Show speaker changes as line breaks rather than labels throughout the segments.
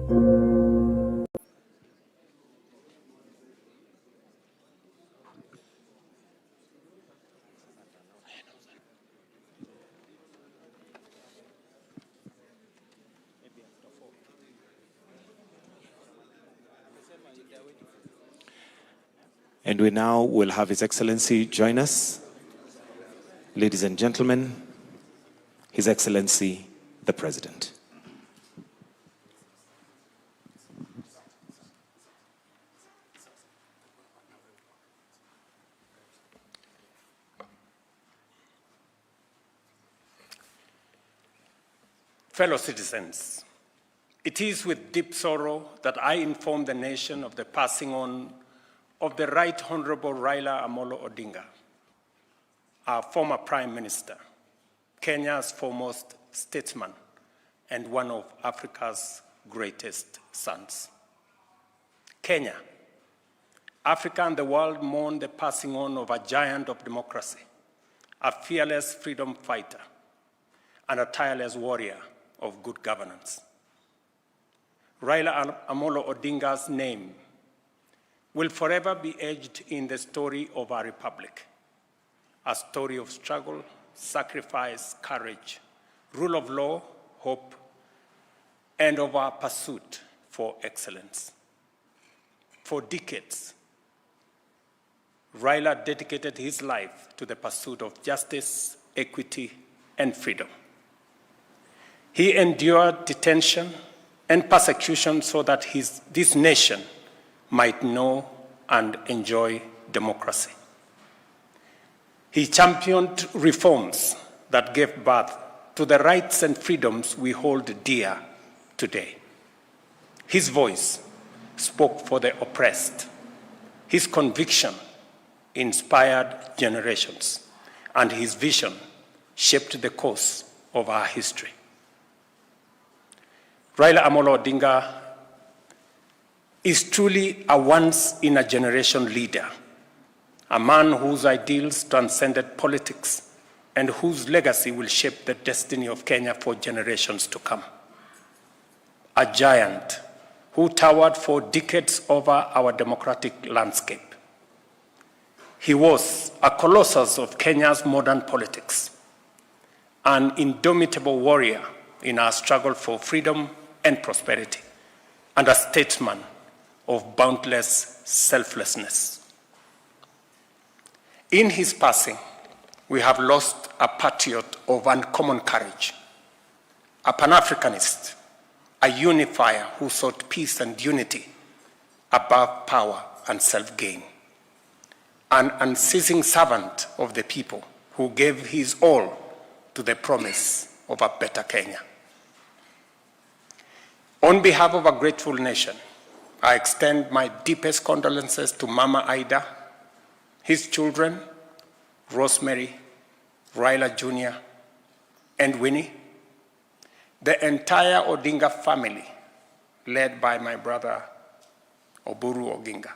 And we now will have His Excellency join us. Ladies and gentlemen, His Excellency, the President.
Fellow citizens, it is with deep sorrow that I inform the nation of the passing on of the Right Honorable Raila Odinga, our former Prime Minister, Kenya's foremost statesman, and one of Africa's greatest sons. Kenya, Africa and the world mourn the passing on of a giant of democracy, a fearless freedom fighter, and a tireless warrior of good governance. Raila Odinga's name will forever be etched in the story of our republic, a story of struggle, sacrifice, courage, rule of law, hope, and of our pursuit for excellence. For decades, Raila dedicated his life to the pursuit of justice, equity, and freedom. He endured detention and persecution so that this nation might know and enjoy democracy. He championed reforms that gave birth to the rights and freedoms we hold dear today. His voice spoke for the oppressed. His conviction inspired generations, and his vision shaped the course of our history. Raila Odinga is truly a once-in-a-generation leader, a man whose ideals transcended politics and whose legacy will shape the destiny of Kenya for generations to come. A giant who towered for decades over our democratic landscape. He was a colossus of Kenya's modern politics, an indomitable warrior in our struggle for freedom and prosperity, and a statesman of boundless selflessness. In his passing, we have lost a patriot of uncommon courage, a Pan-Africanist, a unifier who sought peace and unity above power and self-gain, an unceasing servant of the people who gave his all to the promise of a better Kenya. On behalf of a grateful nation, I extend my deepest condolences to Mama Ida, his children, Rosemary, Raila Jr., and Winnie, the entire Odinga family, led by my brother, Oburu Oginga,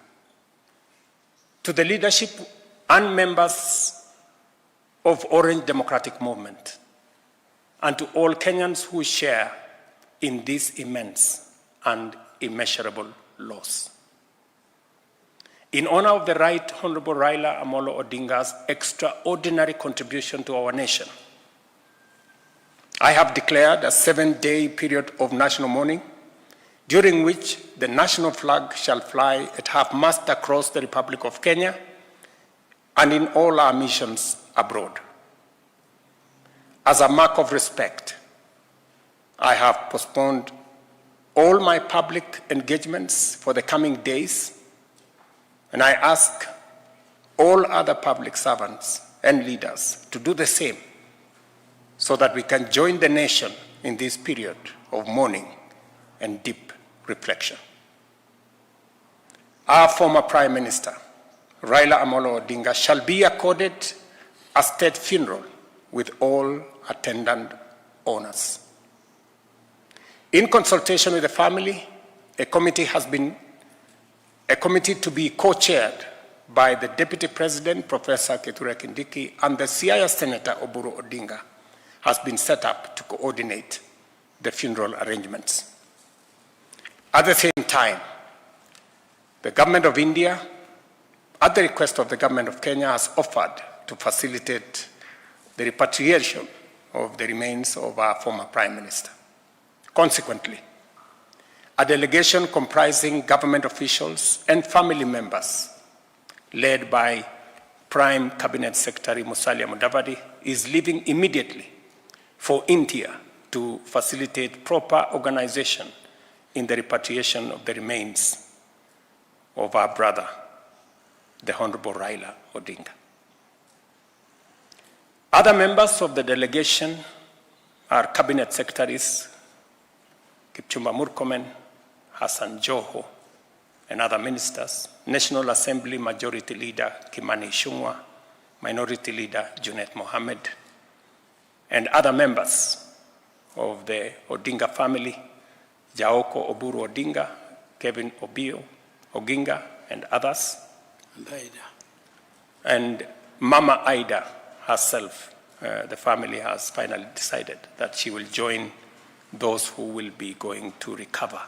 to the leadership and members of Orange Democratic Movement, and to all Kenyans who share in this immense and immeasurable loss. In honor of the Right Honorable Raila Odinga's extraordinary contribution to our nation, I have declared a 7-day period of national mourning, during which the national flag shall fly at half-mast across the Republic of Kenya and in all our missions abroad. As a mark of respect, I have postponed all my public engagements for the coming days, and I ask all other public servants and leaders to do the same so that we can join the nation in this period of mourning and deep reflection. Our former Prime Minister, Raila Odinga, shall be accorded a state funeral with all attendant honors. In consultation with the family, a committee to be co-chaired by the Deputy President, Professor Kithure Kindiki, and the Siaya Senator, Oburu Odinga, has been set up to coordinate the funeral arrangements. At the same time, the government of India, at the request of the government of Kenya, has offered to facilitate the repatriation of the remains of our former Prime Minister. Consequently, a delegation comprising government officials and family members, led by Prime Cabinet Secretary Musalia Mudavadi, is leaving immediately for India to facilitate proper organization in the repatriation of the remains of our brother, the Honorable Raila Odinga. Other members of the delegation are Cabinet Secretaries Kipchumba Murkomen, Hassan Joho, and other ministers, National Assembly Majority Leader Kimani Ichung'wah, Minority Leader Junet Mohammed, and other members of the Odinga family, Jaoko Oburu Odinga, Kevin Obio Oginga, and others. And Mama Ida herself, the family has finally decided that she will join those who will be going to recover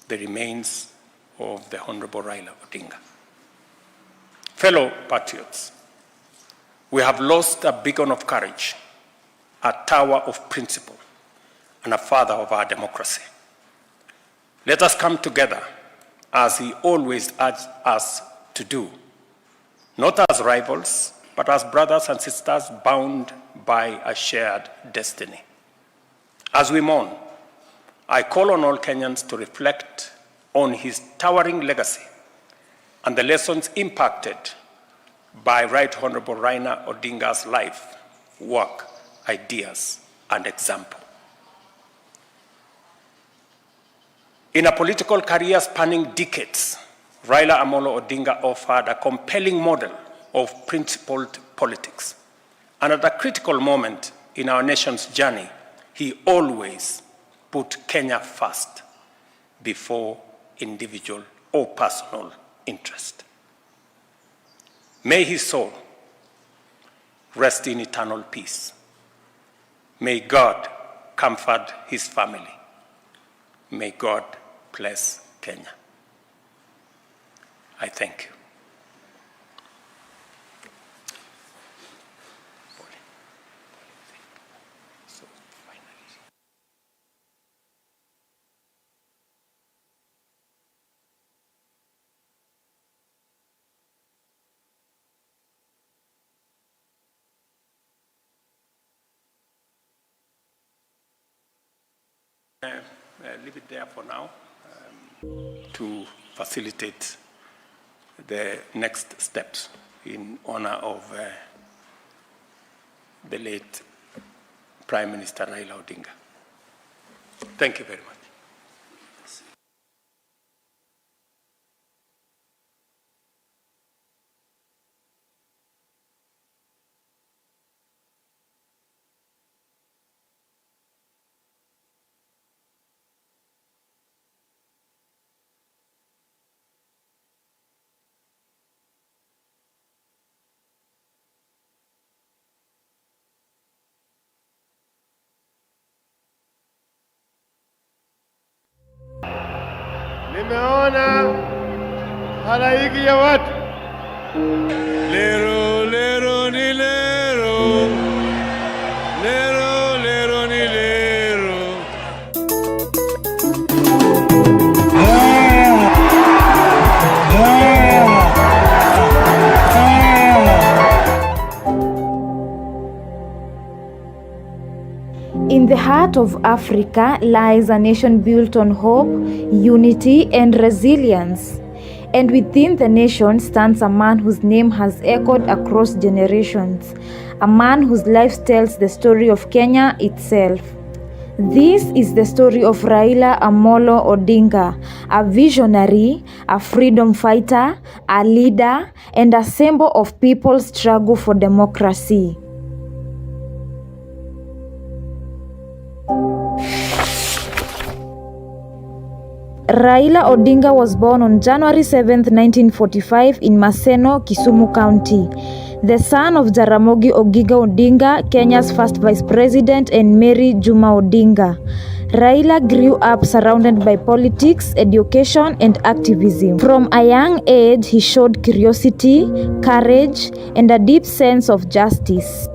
the remains of the Honorable Raila Odinga. Fellow patriots, we have lost a beacon of courage, a tower of principle, and a father of our democracy. Let us come together as he always urged us to do, not as rivals, but as brothers and sisters bound by a shared destiny. As we mourn, I call on all Kenyans to reflect on his towering legacy and the lessons impacted by Right Honorable Raila Odinga's life, work, ideas, and example. In a political career spanning decades, Raila Amolo Odinga offered a compelling model of principled politics. And at a critical moment in our nation's journey, he always put Kenya first before individual or personal interest. May his soul rest in eternal peace. May God comfort his family. May God bless Kenya. I thank you. Leave it there for now to facilitate the next steps in honor of the late Prime Minister Raila Odinga. Thank you very much.
Nimeona halaiki ya watu
Lero, lero, ni lero. Lero, lero, ni lero.
In the heart of Africa lies a nation built on hope, unity, and resilience. And within the nation stands a man whose name has echoed across generations, a man whose life tells the story of Kenya itself. This is the story of Raila Amolo Odinga, a visionary, a freedom fighter, a leader, and a symbol of people's struggle for democracy. Raila Odinga was born on January 7, 1945 in Maseno, Kisumu County, the son of Jaramogi Oginga Odinga, Kenya's first vice president, and Mary Juma Odinga. Raila grew up surrounded by politics, education, and activism. From a young age, he showed curiosity, courage, and a deep sense of justice.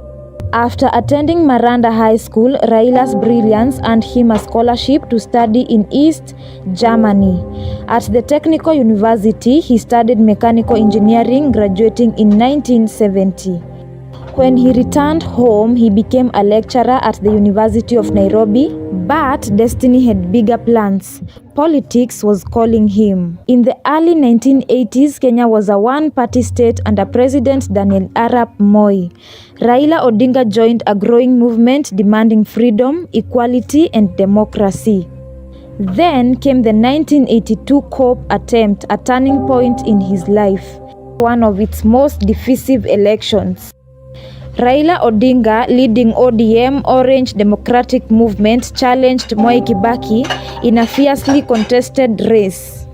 After attending Maranda High School, Raila's brilliance earned him a scholarship to study in East Germany. At the Technical University, he studied mechanical engineering, graduating in 1970. When he returned home, he became a lecturer at the University of Nairobi, but destiny had bigger plans. Politics was calling him. In the early 1980s, Kenya was a one-party state under President Daniel Arap Moi. Raila Odinga joined a growing movement demanding freedom, equality, and democracy. Then came the 1982 coup attempt, a turning point in his life, one of its most divisive elections. Raila Odinga, leading ODM Orange Democratic Movement, challenged Mwai Kibaki in a fiercely contested race.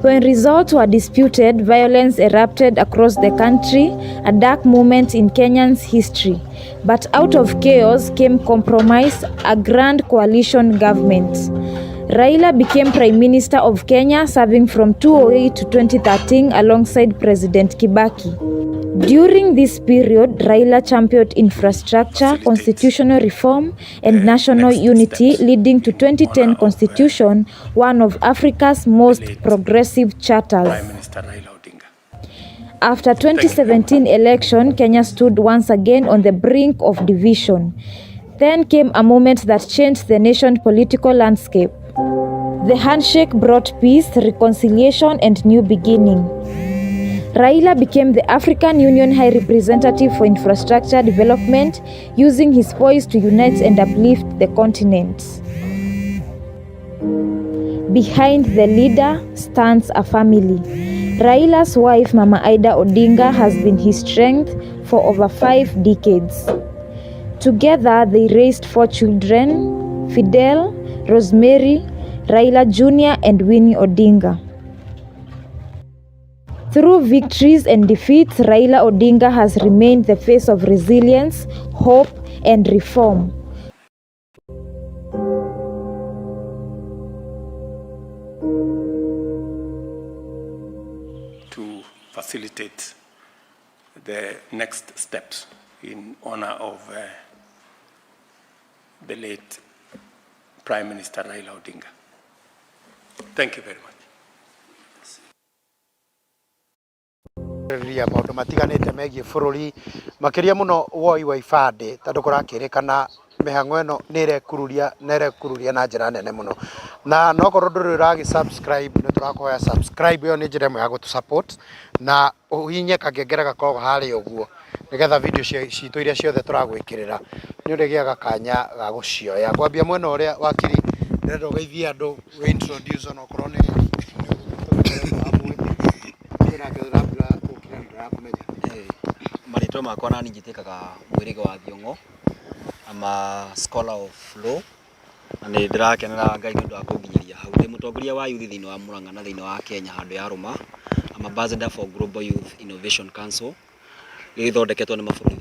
When results were disputed, violence erupted across the country, a dark moment in Kenyan's history. But out of chaos came compromise, a grand coalition government. Raila became Prime Minister of Kenya, serving from 2008 to 2013 alongside President Kibaki. During this period, Raila championed infrastructure, constitutional reform, and national unity, leading to 2010 Constitution, one of Africa's most progressive charters.
Prime Minister Raila Odinga.
After 2017 election, Kenya stood once again on the brink of division. Then came a moment that changed the nation's political landscape. The handshake brought peace, reconciliation, and new beginning. Raila became the African Union High Representative for Infrastructure Development, using his voice to unite and uplift the continent. Behind the leader stands a family. Raila's wife, Mama Ida Odinga, has been his strength for over 5 decades. Together, they raised 4 children: Fidel, Rosemary, Raila Jr., and Winnie Odinga. Through victories and defeats, Raila Odinga has remained the face of resilience, hope, and reform.
To facilitate the next steps in honor of the late Prime Minister Raila Odinga. Thank you very much.
Ria maundu matiganite megie bururi makiria muno woi wa ibande tondu kurakirikana mihango ino nirekururia na njira nene muno na no korwo nduri uragi subscribe ni turakoya subscribe yo ni njira imwe ya gutu support na uhinye kangengera gakorwo hari uguo nigetha video citu iria ciothe turagwikirira ni urigiaga kanya ga gucioya kwambia mwena uria wakiri ndenda ugeithia andu we introduce ono korwo ni
Marito makwa nani njitikaga mwirige wa Thiongo. I'm a scholar of law na nĩ ndĩrakenera Ngai nĩ ũndũ wa kũnginyeria hau. Ndĩ mũtongoria wa youth thĩinĩ wa Murang'a na thĩinĩ wa Kenya handũ ya Roma. I'm ambassador for Global Youth Innovation Council. Ĩthondeketwo nĩ mabũrũri